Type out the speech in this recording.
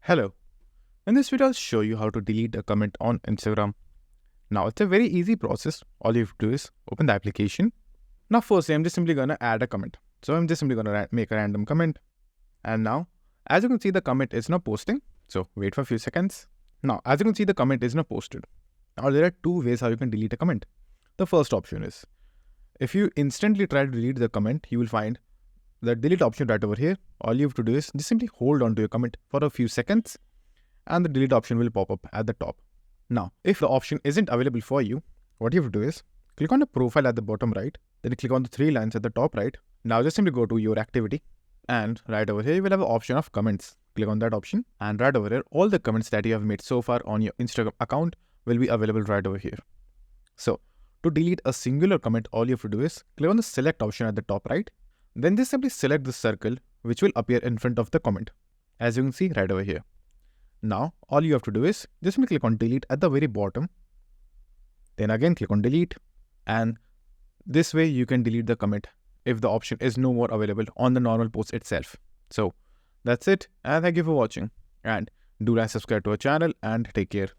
Hello. In this video, I'll show you how to delete a comment on Instagram. Now, it's a very easy process. All you have to do is open the application. Now, firstly, I'm just simply going to add a comment. So I'm just simply going to make a random comment. And now, as you can see, the comment is now posting. So wait for a few seconds. Now, as you can see, the comment is now posted. Now, there are two ways how you can delete a comment. The first option is, if you instantly try to delete the comment, you will find the delete option right over here. All you have to do is just simply hold on to your comment for a few seconds and the delete option will pop up at the top. Now, if the option isn't available for you, what you have to do is click on the profile at the bottom right, then click on the three lines at the top right. Now just simply go to your activity and right over here you will have an option of comments. Click on that option and right over here all the comments that you have made so far on your Instagram account will be available right over here. So to delete a singular comment, all you have to do is click on the select option at the top right. Then just simply select the circle which will appear in front of the comment, as you can see right over here. Now, all you have to do is just simply click on delete at the very bottom. Then again click on delete, and this way you can delete the comment if the option is no more available on the normal post itself. So that's it, and thank you for watching, and do like, subscribe to our channel, and take care.